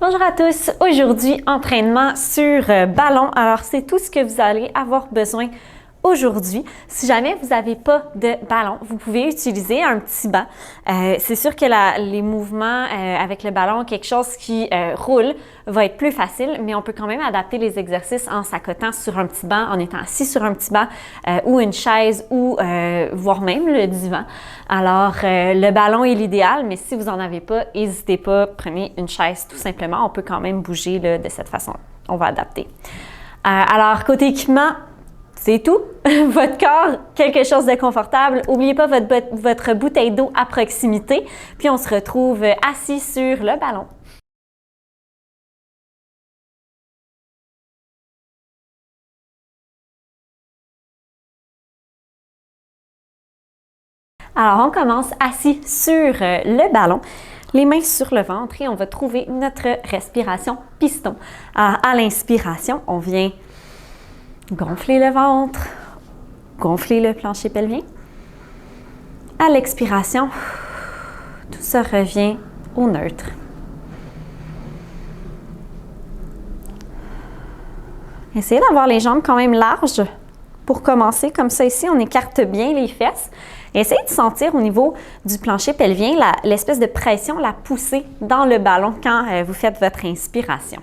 Bonjour à tous. Aujourd'hui, entraînement sur ballon. Alors, c'est tout ce que vous allez avoir besoin aujourd'hui. Si jamais vous n'avez pas de ballon, vous pouvez utiliser un petit banc. C'est sûr que les mouvements avec le ballon, quelque chose qui roule, va être plus facile, mais on peut quand même adapter les exercices en s'accotant sur un petit banc, en étant assis sur un petit banc ou une chaise ou voire même le divan. Alors, le ballon est l'idéal, mais si vous n'en avez pas, n'hésitez pas, prenez une chaise tout simplement. On peut quand même bouger là, de cette façon. On va adapter. Alors, côté équipement, c'est tout. Votre corps, quelque chose de confortable. N'oubliez pas votre bouteille d'eau à proximité. Puis on se retrouve assis sur le ballon. Alors, on commence assis sur le ballon, les mains sur le ventre et on va trouver notre respiration piston. Alors, à l'inspiration, on vient gonfler le ventre, gonfler le plancher pelvien. À l'expiration, tout ça revient au neutre. Essayez d'avoir les jambes quand même larges pour commencer. Comme ça, ici, on écarte bien les fesses. Et essayez de sentir au niveau du plancher pelvien l'espèce de pression, la poussée dans le ballon quand vous faites votre inspiration.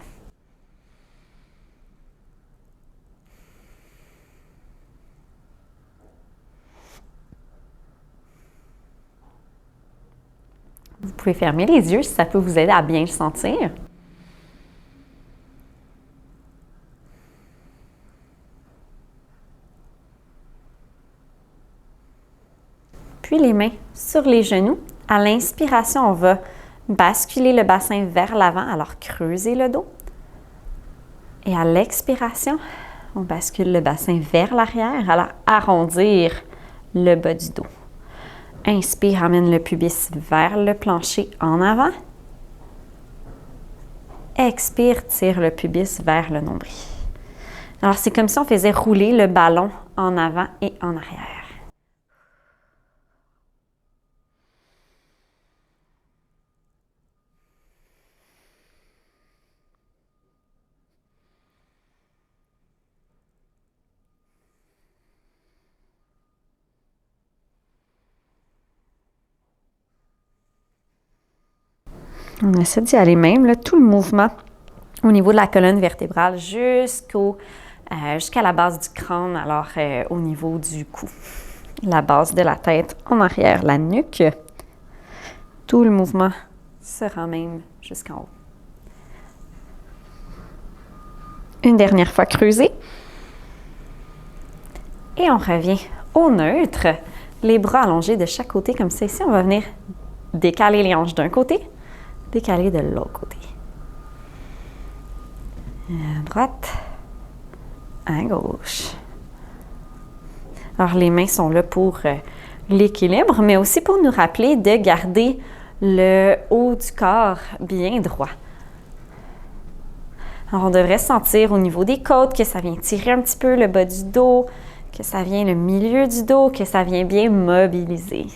Vous pouvez fermer les yeux si ça peut vous aider à bien le sentir. Puis les mains sur les genoux. À l'inspiration, on va basculer le bassin vers l'avant, alors creusez le dos. Et à l'expiration, on bascule le bassin vers l'arrière, alors arrondir le bas du dos. Inspire, amène le pubis vers le plancher en avant. Expire, tire le pubis vers le nombril. Alors, c'est comme si on faisait rouler le ballon en avant et en arrière. On essaie d'y aller même, là, tout le mouvement au niveau de la colonne vertébrale jusqu'à la base du crâne, alors au niveau du cou. La base de la tête en arrière, la nuque. Tout le mouvement se rend même jusqu'en haut. Une dernière fois creusé. Et on revient au neutre. Les bras allongés de chaque côté comme ça. Ici, on va venir décaler les hanches d'un côté, décaler de l'autre côté. À droite, à gauche. Alors, les mains sont là pour l'équilibre, mais aussi pour nous rappeler de garder le haut du corps bien droit. Alors, on devrait sentir au niveau des côtes que ça vient tirer un petit peu le bas du dos, que ça vient le milieu du dos, que ça vient bien mobiliser.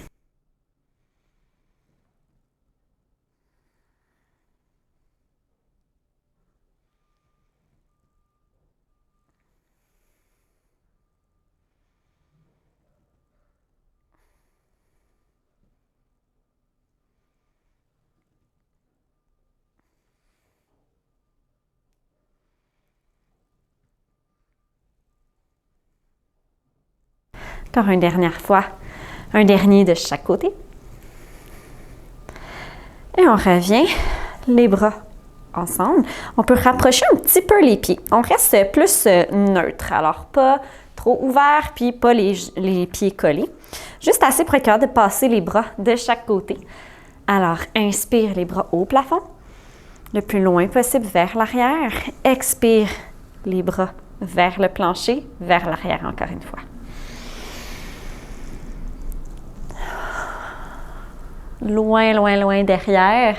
Encore une dernière fois, un dernier de chaque côté. Et on revient, les bras ensemble. On peut rapprocher un petit peu les pieds. On reste plus neutre, alors pas trop ouvert, puis pas les pieds collés. Juste assez pour être capable de passer les bras de chaque côté. Alors, inspire les bras au plafond, le plus loin possible vers l'arrière. Expire les bras vers le plancher, vers l'arrière encore une fois. Loin, loin, loin derrière.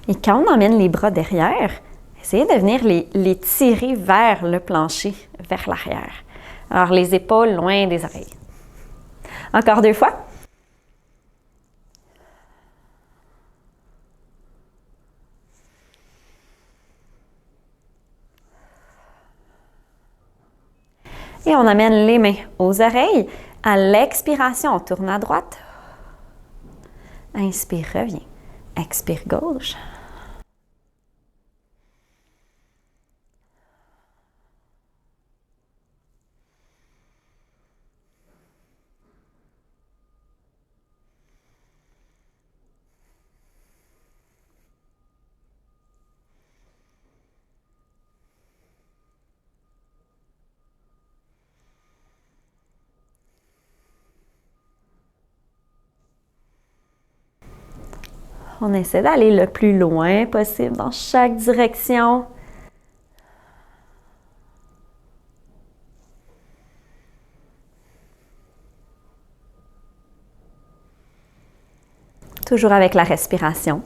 Et quand on emmène les bras derrière, essayez de venir les tirer vers le plancher, vers l'arrière. Alors, les épaules loin des oreilles. Encore 2 fois. Et on amène les mains aux oreilles. À l'expiration, on tourne à droite. Inspire, reviens. Expire, gauche. On essaie d'aller le plus loin possible dans chaque direction. Toujours avec la respiration.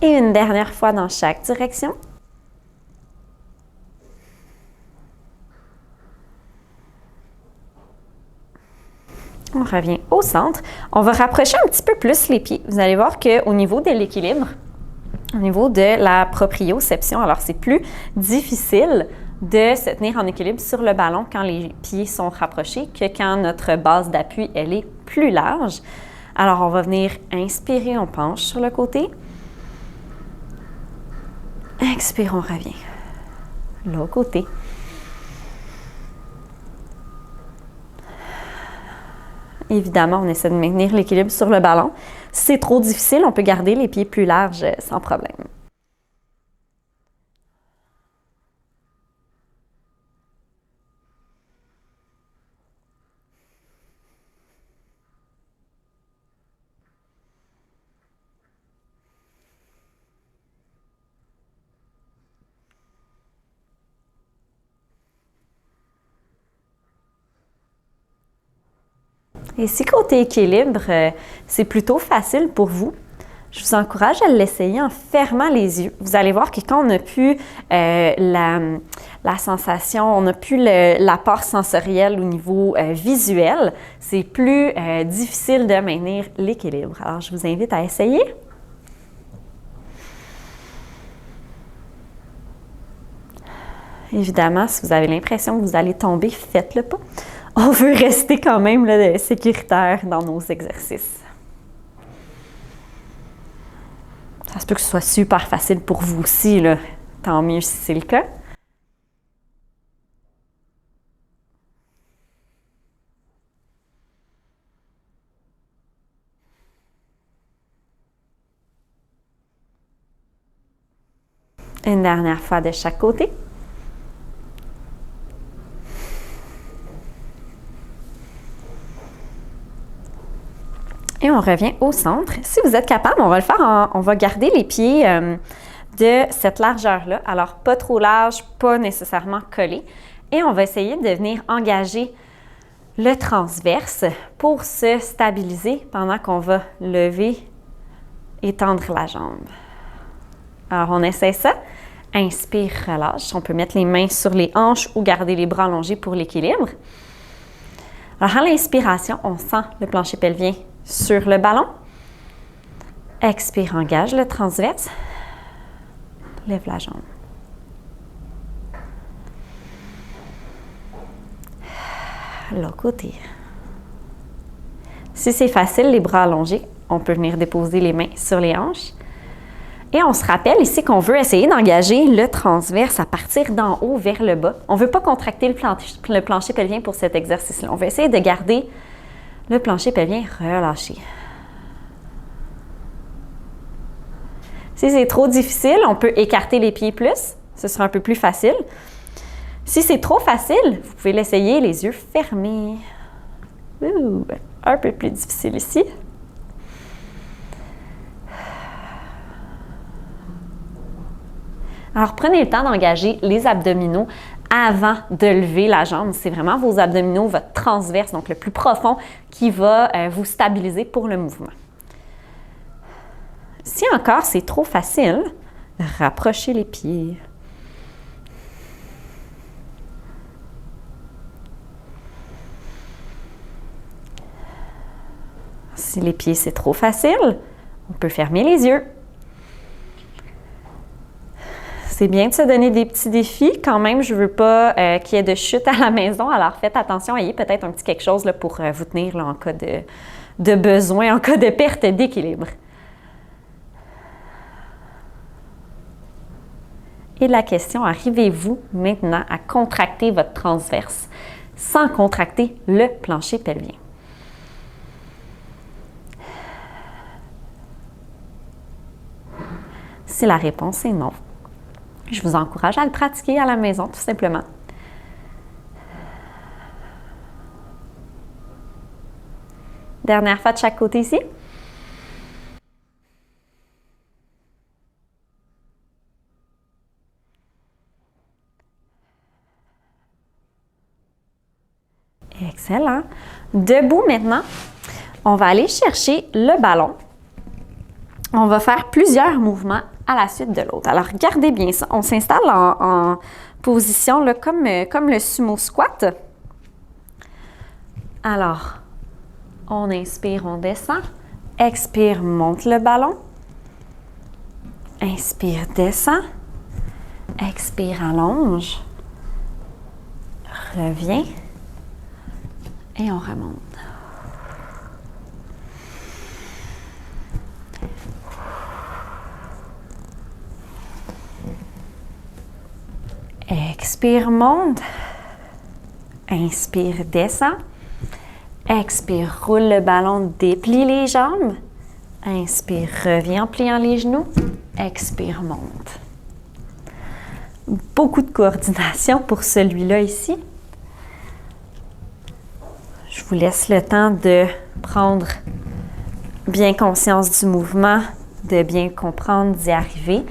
Et une dernière fois dans chaque direction. On revient au centre. On va rapprocher un petit peu plus les pieds. Vous allez voir qu'au niveau de l'équilibre, au niveau de la proprioception, alors c'est plus difficile de se tenir en équilibre sur le ballon quand les pieds sont rapprochés que quand notre base d'appui, elle est plus large. Alors, on va venir inspirer, on penche sur le côté. Expire, on revient. L'autre côté. Évidemment, on essaie de maintenir l'équilibre sur le ballon. Si c'est trop difficile, on peut garder les pieds plus larges sans problème. Et si côté équilibre, c'est plutôt facile pour vous, je vous encourage à l'essayer en fermant les yeux. Vous allez voir que quand on n'a plus la sensation, on n'a plus l'apport sensoriel au niveau visuel, c'est plus difficile de maintenir l'équilibre. Alors, je vous invite à essayer. Évidemment, si vous avez l'impression que vous allez tomber, faites-le pas. On veut rester quand même là, sécuritaire dans nos exercices. Ça se peut que ce soit super facile pour vous aussi, là. Tant mieux si c'est le cas. Une dernière fois de chaque côté. Et on revient au centre. Si vous êtes capable, on va le faire on va garder les pieds de cette largeur-là. Alors, pas trop large, pas nécessairement collé. Et on va essayer de venir engager le transverse pour se stabiliser pendant qu'on va lever et tendre la jambe. Alors, on essaie ça. Inspire, relâche. On peut mettre les mains sur les hanches ou garder les bras allongés pour l'équilibre. Alors, à l'inspiration, on sent le plancher pelvien sur le ballon. Expire, engage le transverse. Lève la jambe. L'autre côté. Si c'est facile, les bras allongés, on peut venir déposer les mains sur les hanches. Et on se rappelle ici qu'on veut essayer d'engager le transverse à partir d'en haut vers le bas. On ne veut pas contracter le plancher pelvien pour cet exercice-là. On veut essayer de garder le plancher pelvien relâché. Si c'est trop difficile, on peut écarter les pieds plus. Ce sera un peu plus facile. Si c'est trop facile, vous pouvez l'essayer les yeux fermés. Un peu plus difficile ici. Alors, prenez le temps d'engager les abdominaux avant de lever la jambe. C'est vraiment vos abdominaux, votre transverse, donc le plus profond, qui va vous stabiliser pour le mouvement. Si encore c'est trop facile, rapprochez les pieds. Si les pieds c'est trop facile, on peut fermer les yeux. C'est bien de se donner des petits défis. Quand même, je ne veux pas qu'il y ait de chute à la maison. Alors, faites attention, ayez peut-être un petit quelque chose là, pour vous tenir là, en cas de besoin, en cas de perte d'équilibre. Et la question, arrivez-vous maintenant à contracter votre transverse sans contracter le plancher pelvien? Si la réponse est non, je vous encourage à le pratiquer à la maison, tout simplement. Dernière fois de chaque côté ici. Excellent. Debout maintenant, on va aller chercher le ballon. On va faire plusieurs mouvements à la suite de l'autre. Alors, regardez bien ça. On s'installe en position là, comme le sumo squat. Alors, on inspire, on descend. Expire, monte le ballon. Inspire, descend. Expire, allonge. Reviens. Et on remonte. Expire, monte. Inspire, descend. Expire, roule le ballon, déplie les jambes. Inspire, reviens en pliant les genoux. Expire, monte. Beaucoup de coordination pour celui-là ici. Je vous laisse le temps de prendre bien conscience du mouvement, de bien comprendre, d'y arriver.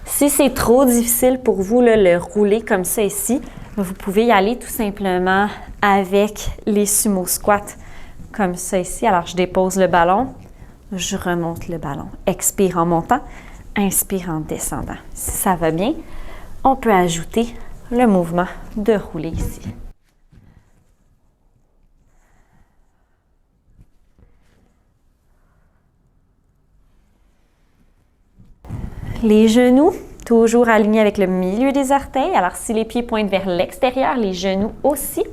Si c'est trop difficile pour vous, là, le rouler comme ça ici, vous pouvez y aller tout simplement avec les sumo squats comme ça ici. Alors, je dépose le ballon, je remonte le ballon. Expire en montant, inspire en descendant. Si ça va bien, on peut ajouter le mouvement de rouler ici. Les genoux, toujours alignés avec le milieu des orteils. Alors, si les pieds pointent vers l'extérieur, les genoux aussi.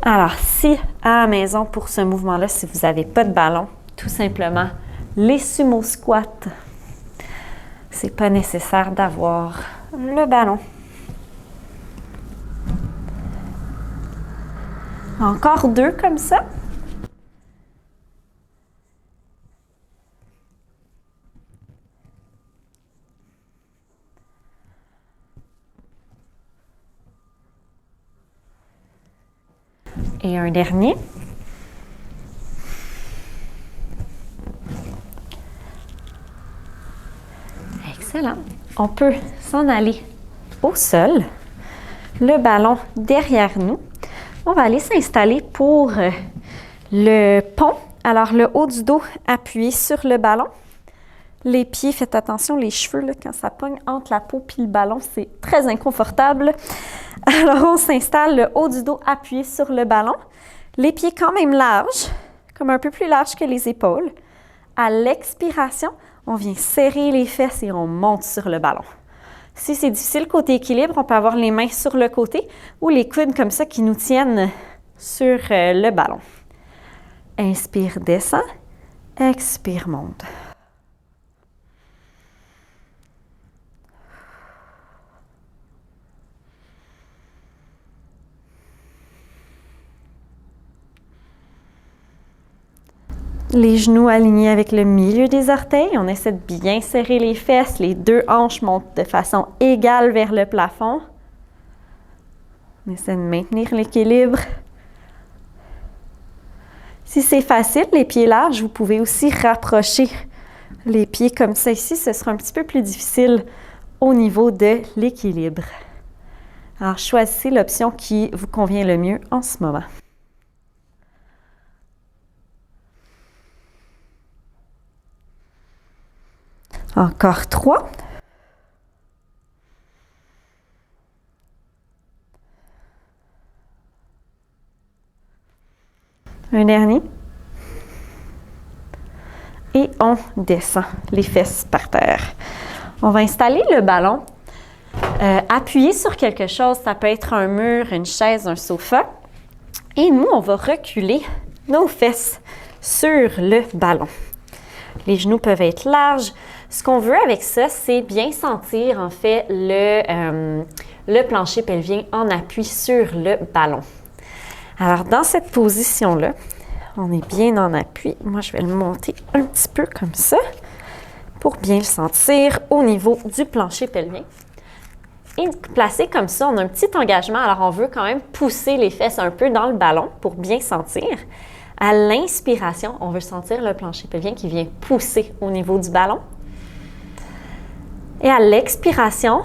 Alors, si à la maison, pour ce mouvement-là, si vous n'avez pas de ballon, tout simplement, les sumo squats, c'est pas nécessaire d'avoir le ballon. Encore deux comme ça. Et un dernier. Excellent. On peut s'en aller au sol. Le ballon derrière nous. On va aller s'installer pour le pont. Alors, le haut du dos appuyé sur le ballon. Les pieds, faites attention, les cheveux, là, quand ça pogne entre la peau et le ballon, c'est très inconfortable. Alors, on s'installe, le haut du dos appuyé sur le ballon. Les pieds quand même larges, comme un peu plus larges que les épaules. À l'expiration, on vient serrer les fesses et on monte sur le ballon. Si c'est difficile côté équilibre, on peut avoir les mains sur le côté ou les coudes comme ça qui nous tiennent sur le ballon. Inspire, descend. Expire, monte. Les genoux alignés avec le milieu des orteils. On essaie de bien serrer les fesses. Les deux hanches montent de façon égale vers le plafond. On essaie de maintenir l'équilibre. Si c'est facile, les pieds larges, vous pouvez aussi rapprocher les pieds comme ça ici. Ce sera un petit peu plus difficile au niveau de l'équilibre. Alors, choisissez l'option qui vous convient le mieux en ce moment. Encore 3. Un dernier. Et on descend les fesses par terre. On va installer le ballon. Appuyer sur quelque chose, ça peut être un mur, une chaise, un sofa. Et nous, on va reculer nos fesses sur le ballon. Les genoux peuvent être larges. Ce qu'on veut avec ça, c'est bien sentir en fait le plancher pelvien en appui sur le ballon. Alors, dans cette position-là, on est bien en appui. Moi, je vais le monter un petit peu comme ça pour bien le sentir au niveau du plancher pelvien. Et placé comme ça, on a un petit engagement. Alors, on veut quand même pousser les fesses un peu dans le ballon pour bien sentir. À l'inspiration, on veut sentir le plancher pelvien qui vient pousser au niveau du ballon. Et à l'expiration,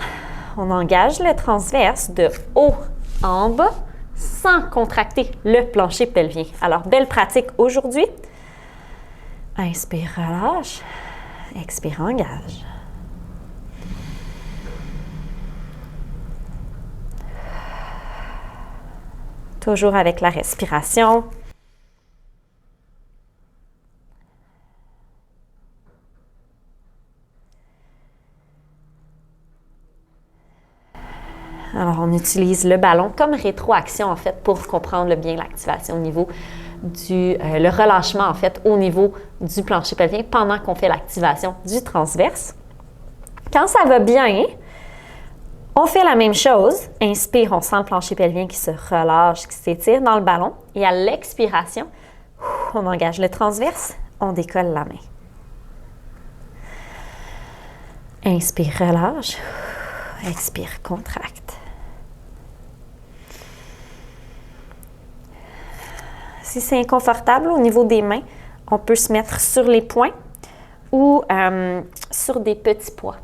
on engage le transverse de haut en bas sans contracter le plancher pelvien. Alors, belle pratique aujourd'hui. Inspire, relâche. Expire, engage. Toujours avec la respiration. Alors, on utilise le ballon comme rétroaction, en fait, pour comprendre bien l'activation au niveau le relâchement, en fait, au niveau du plancher pelvien pendant qu'on fait l'activation du transverse. Quand ça va bien, on fait la même chose. Inspire, on sent le plancher pelvien qui se relâche, qui s'étire dans le ballon. Et à l'expiration, on engage le transverse, on décolle la main. Inspire, relâche. Expire, contracte. Si c'est inconfortable au niveau des mains, on peut se mettre sur les poings ou sur des petits poids.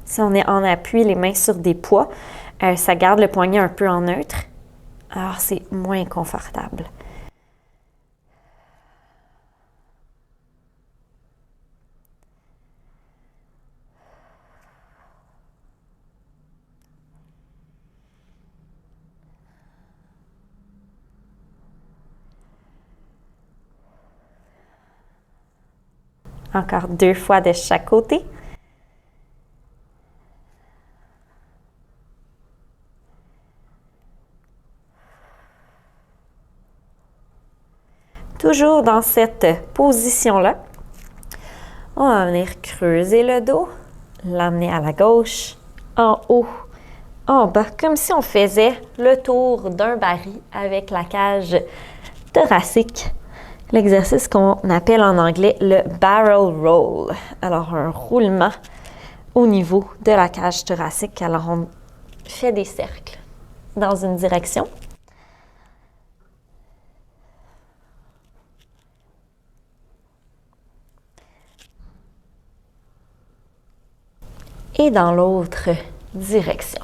Si on est en appui, les mains sur des poids, ça garde le poignet un peu en neutre. Alors, c'est moins confortable. Encore 2 fois de chaque côté. Toujours dans cette position-là, on va venir creuser le dos, l'amener à la gauche, en haut, en bas, comme si on faisait le tour d'un baril avec la cage thoracique. L'exercice qu'on appelle en anglais le barrel roll. Alors, un roulement au niveau de la cage thoracique. Alors, on fait des cercles dans une direction. Et dans l'autre direction.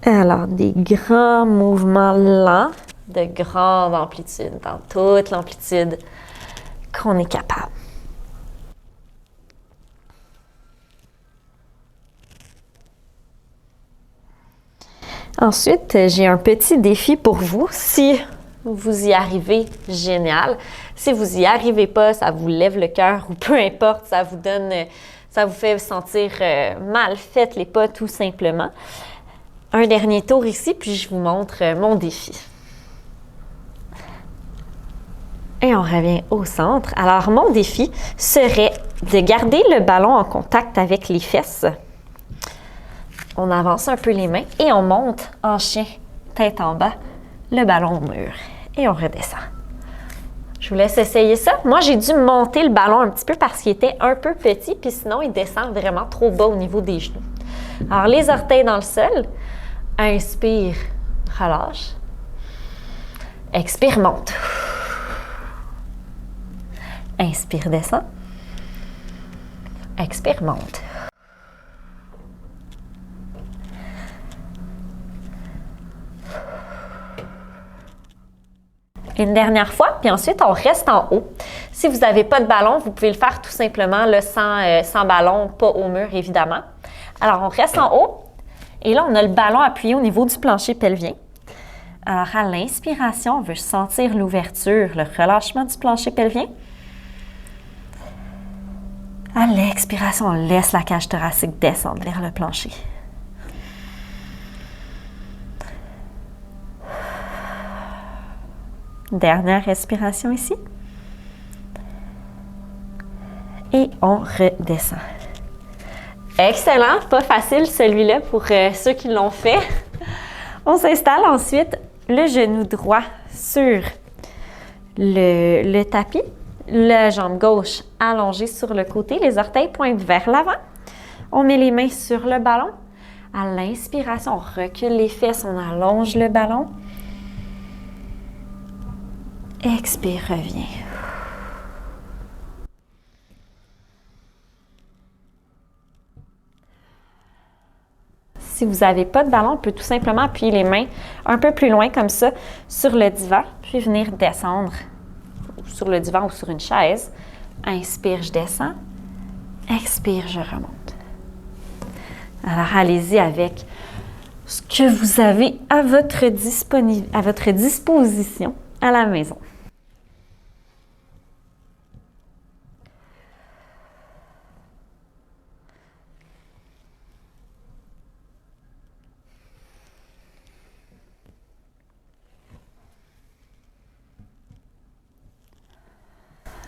Alors, des grands mouvements lents, de grande amplitude, dans toute l'amplitude qu'on est capable. Ensuite, j'ai un petit défi pour vous. Si vous y arrivez, génial. Si vous y arrivez pas, ça vous lève le cœur ou peu importe, ça vous fait sentir mal, faites-les pas tout simplement. Un dernier tour ici, puis je vous montre mon défi. Et on revient au centre. Alors, mon défi serait de garder le ballon en contact avec les fesses. On avance un peu les mains et on monte en chien, tête en bas, le ballon au mur. Et on redescend. Je Je vous laisse essayer ça. Moi, j'ai dû monter le ballon un petit peu parce qu'il était un peu petit, puis sinon, il descend vraiment trop bas au niveau des genoux. Alors, les orteils dans le sol. Inspire, relâche. Expire, monte. Inspire, descend. Expire, monte. Une dernière fois, puis ensuite, on reste en haut. Si vous n'avez pas de ballon, vous pouvez le faire tout simplement là, sans ballon, pas au mur, évidemment. Alors, on reste en haut. Et là, on a le ballon appuyé au niveau du plancher pelvien. Alors, à l'inspiration, on veut sentir l'ouverture, le relâchement du plancher pelvien. À l'expiration, on laisse la cage thoracique descendre vers le plancher. Dernière respiration ici. Et on redescend. Excellent, pas facile celui-là pour ceux qui l'ont fait. On s'installe ensuite le genou droit sur le tapis, la jambe gauche allongée sur le côté, les orteils pointent vers l'avant. On met les mains sur le ballon. À l'inspiration, on recule les fesses, on allonge le ballon. Expire, reviens. Si vous n'avez pas de ballon, on peut tout simplement appuyer les mains un peu plus loin comme ça sur le divan, puis venir descendre sur le divan ou sur une chaise. Inspire, je descends. Expire, je remonte. Alors, allez-y avec ce que vous avez à votre disposition à la maison.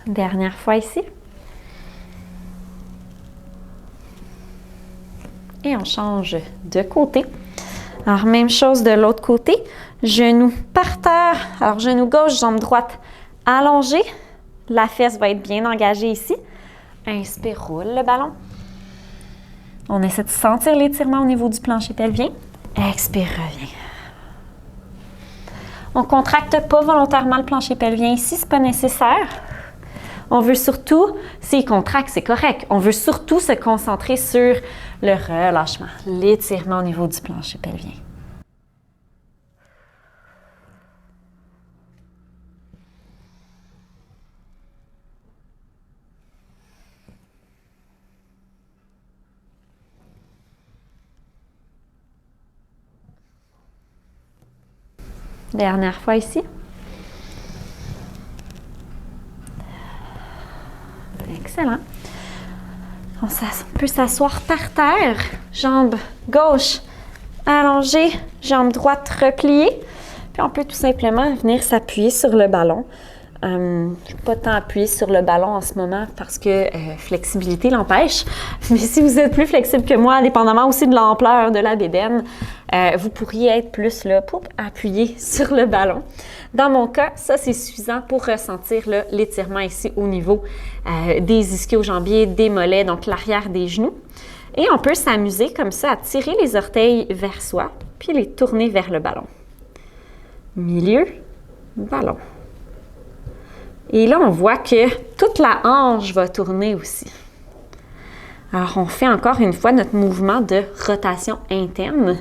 Dernière fois ici. Et on change de côté. Alors, même chose de l'autre côté. Genou par terre. Alors, genou gauche, jambe droite allongée. La fesse va être bien engagée ici. Inspire, roule le ballon. On essaie de sentir l'étirement au niveau du plancher pelvien. Expire, reviens. On ne contracte pas volontairement le plancher pelvien ici, ce n'est pas nécessaire. On veut surtout, s'il contracte, c'est correct. On veut surtout se concentrer sur le relâchement, l'étirement au niveau du plancher pelvien. Dernière fois ici. Excellent. On peut s'asseoir par terre, jambe gauche allongée, jambe droite repliée. Puis on peut tout simplement venir s'appuyer sur le ballon. Je ne vais pas tant appuyer sur le ballon en ce moment parce que flexibilité l'empêche. Mais si vous êtes plus flexible que moi, dépendamment aussi de l'ampleur de la bédaine, vous pourriez être plus là pour appuyer sur le ballon. Dans mon cas, ça c'est suffisant pour ressentir l'étirement ici au niveau des ischio-jambiers, des mollets, donc l'arrière des genoux. Et on peut s'amuser comme ça à tirer les orteils vers soi, puis les tourner vers le ballon. Milieu, ballon. Et là, on voit que toute la hanche va tourner aussi. Alors, on fait encore une fois notre mouvement de rotation interne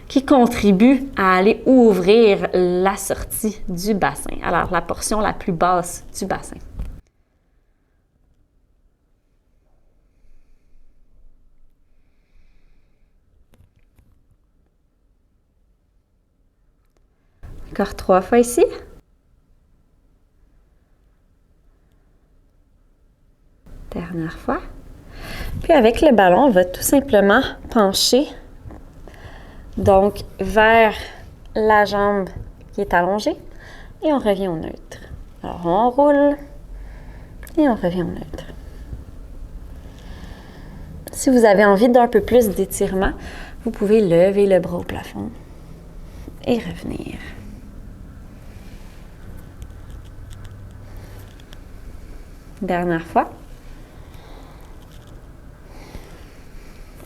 qui contribue à aller ouvrir la sortie du bassin. Alors, la portion la plus basse du bassin. Encore 3 fois ici. Dernière fois. Puis avec le ballon, on va tout simplement pencher donc vers la jambe qui est allongée et on revient au neutre. Alors on roule et on revient au neutre. Si vous avez envie d'un peu plus d'étirement, vous pouvez lever le bras au plafond et revenir. Dernière fois.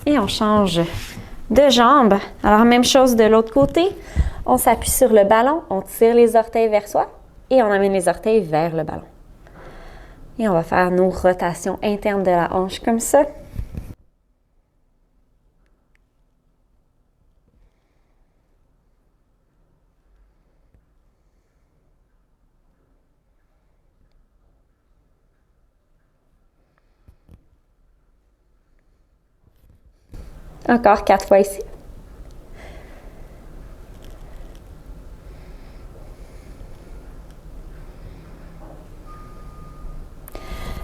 Et on change de jambe. Alors, même chose de l'autre côté. On s'appuie sur le ballon, on tire les orteils vers soi et on amène les orteils vers le ballon. Et on va faire nos rotations internes de la hanche comme ça. Encore 4 fois ici.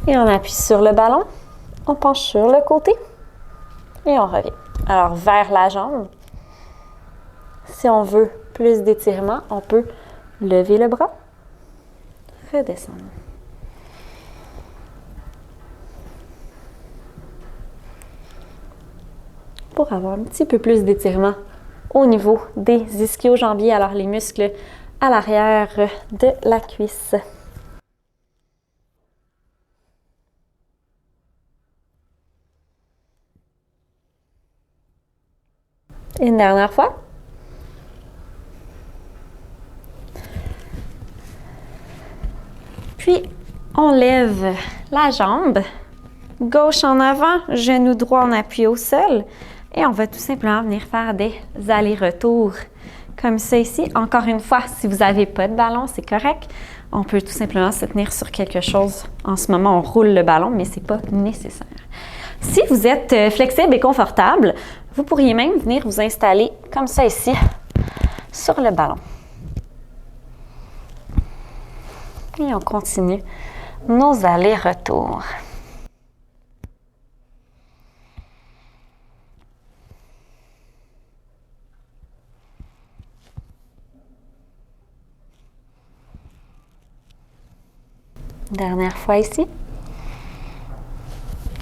Et on appuie sur le ballon, on penche sur le côté et on revient. Alors, vers la jambe. Si on veut plus d'étirement, on peut lever le bras, redescendre. Pour avoir un petit peu plus d'étirement au niveau des ischio-jambiers, alors les muscles à l'arrière de la cuisse. Une dernière fois. Puis, on lève la jambe, gauche en avant, genou droit en appui au sol. Et on va tout simplement venir faire des allers-retours comme ça ici. Encore une fois, si vous n'avez pas de ballon, c'est correct. On peut tout simplement se tenir sur quelque chose. En ce moment, on roule le ballon, mais ce n'est pas nécessaire. Si vous êtes flexible et confortable, vous pourriez même venir vous installer comme ça ici, sur le ballon. Et on continue nos allers-retours. Dernière fois ici.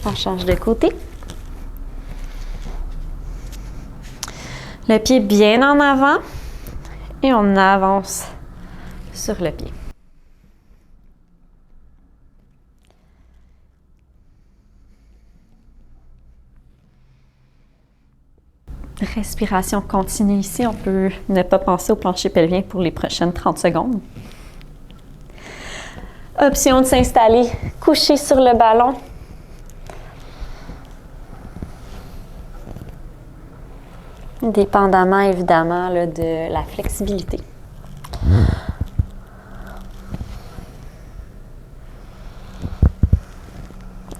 On change de côté. Le pied bien en avant et on avance sur le pied. Respiration continue ici. On peut ne pas penser au plancher pelvien pour les prochaines 30 secondes. Option de s'installer couché sur le ballon. Dépendamment évidemment là, de la flexibilité.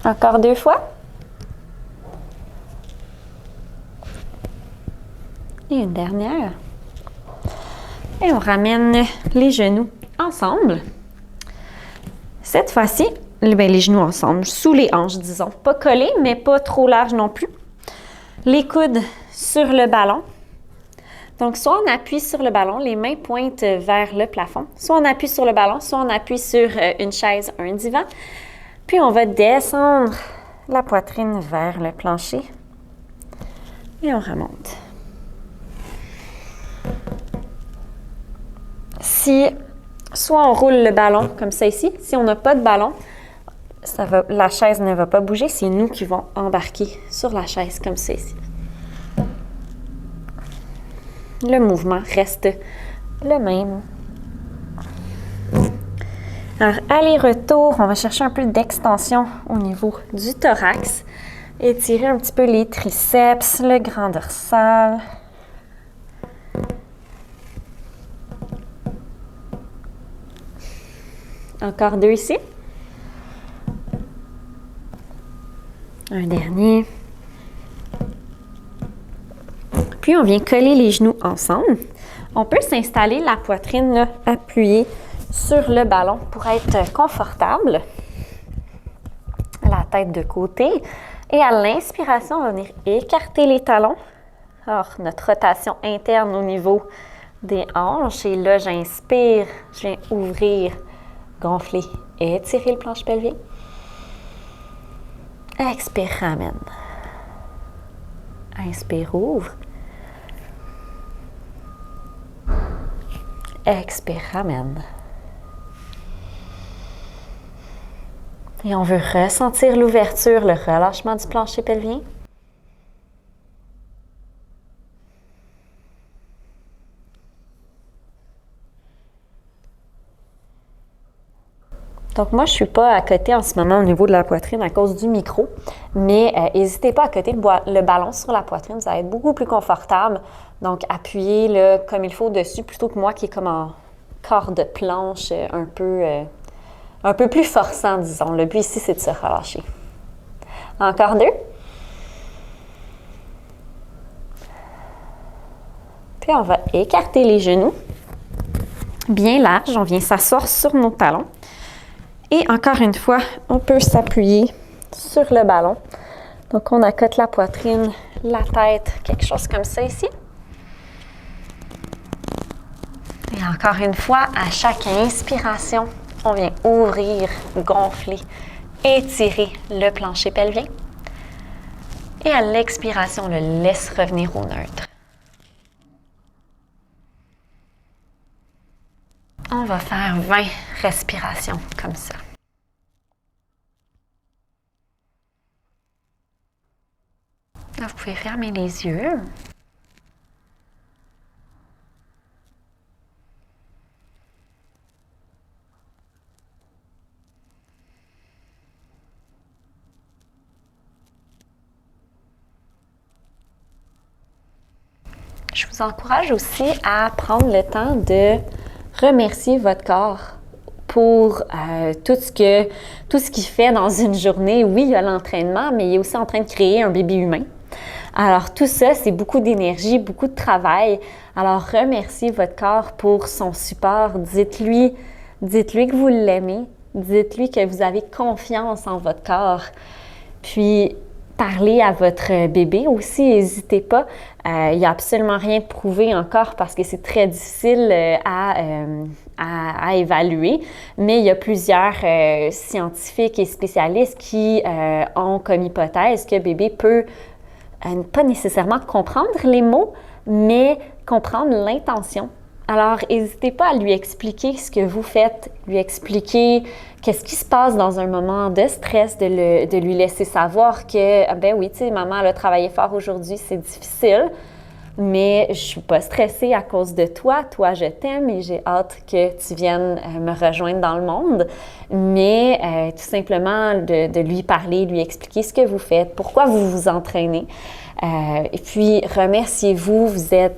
Encore 2 fois. Et une dernière. Et on ramène les genoux ensemble. Cette fois-ci, les genoux ensemble, sous les hanches, disons. Pas collés, mais pas trop larges non plus. Les coudes sur le ballon. Donc, soit on appuie sur le ballon, les mains pointent vers le plafond. Soit on appuie sur le ballon, soit on appuie sur une chaise, un divan. Puis, on va descendre la poitrine vers le plancher. Et on remonte. Si soit on roule le ballon comme ça ici. Si on n'a pas de ballon, la chaise ne va pas bouger. C'est nous qui vont embarquer sur la chaise comme ça ici. Le mouvement reste le même. Alors, aller-retour, on va chercher un peu d'extension au niveau du thorax. Étirer un petit peu les triceps, le grand dorsal. Encore 2 ici. Un dernier. Puis, on vient coller les genoux ensemble. On peut s'installer la poitrine là, appuyée sur le ballon pour être confortable. La tête de côté. Et à l'inspiration, on va venir écarter les talons. Alors, notre rotation interne au niveau des hanches. Et là, j'inspire, je viens ouvrir, gonfler et étirer le plancher pelvien. Expire, ramène. Inspire, ouvre. Expire, ramène. Et on veut ressentir l'ouverture, le relâchement du plancher pelvien. Donc moi, je ne suis pas à côté en ce moment au niveau de la poitrine à cause du micro, mais n'hésitez pas à côté le ballon sur la poitrine, vous allez être beaucoup plus confortable. Donc appuyez comme il faut dessus plutôt que moi qui est comme en corps de planche un peu plus forçant, disons. Le but ici, c'est de se relâcher. Encore 2. Puis on va écarter les genoux bien larges. On vient s'asseoir sur nos talons. Et encore une fois, on peut s'appuyer sur le ballon. Donc, on accote la poitrine, la tête, quelque chose comme ça ici. Et encore une fois, à chaque inspiration, on vient ouvrir, gonfler, étirer le plancher pelvien. Et à l'expiration, on le laisse revenir au neutre. On va faire 20 respirations comme ça. Là, vous pouvez fermer les yeux. Je vous encourage aussi à prendre le temps de remercier votre corps pour tout ce qu'il fait dans une journée. Oui, il y a l'entraînement, mais il est aussi en train de créer un bébé humain. Alors, tout ça, c'est beaucoup d'énergie, beaucoup de travail. Alors, remerciez votre corps pour son support. Dites-lui que vous l'aimez. Dites-lui que vous avez confiance en votre corps. Puis, parlez à votre bébé aussi, n'hésitez pas. Il n'y a absolument rien de prouvé encore parce que c'est très difficile à évaluer, mais il y a plusieurs scientifiques et spécialistes qui ont comme hypothèse que bébé peut pas nécessairement comprendre les mots, mais comprendre l'intention. Alors, n'hésitez pas à lui expliquer ce que vous faites, lui expliquer qu'est-ce qui se passe dans un moment de stress, de lui laisser savoir que, ben oui, tu sais, maman, elle a travaillé fort aujourd'hui, c'est difficile, mais je suis pas stressée à cause de toi. Toi, je t'aime et j'ai hâte que tu viennes me rejoindre dans le monde. Mais tout simplement de lui parler, lui expliquer ce que vous faites, pourquoi vous vous entraînez. Et puis, remerciez-vous, vous êtes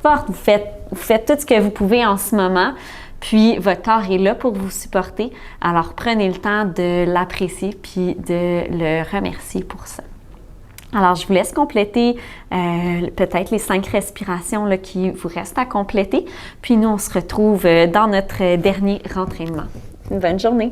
forte, vous faites tout ce que vous pouvez en ce moment. Puis, votre corps est là pour vous supporter. Alors, prenez le temps de l'apprécier puis de le remercier pour ça. Alors, je vous laisse compléter peut-être les 5 respirations là, qui vous restent à compléter. Puis, nous, on se retrouve dans notre dernier rentraînement. Une bonne journée!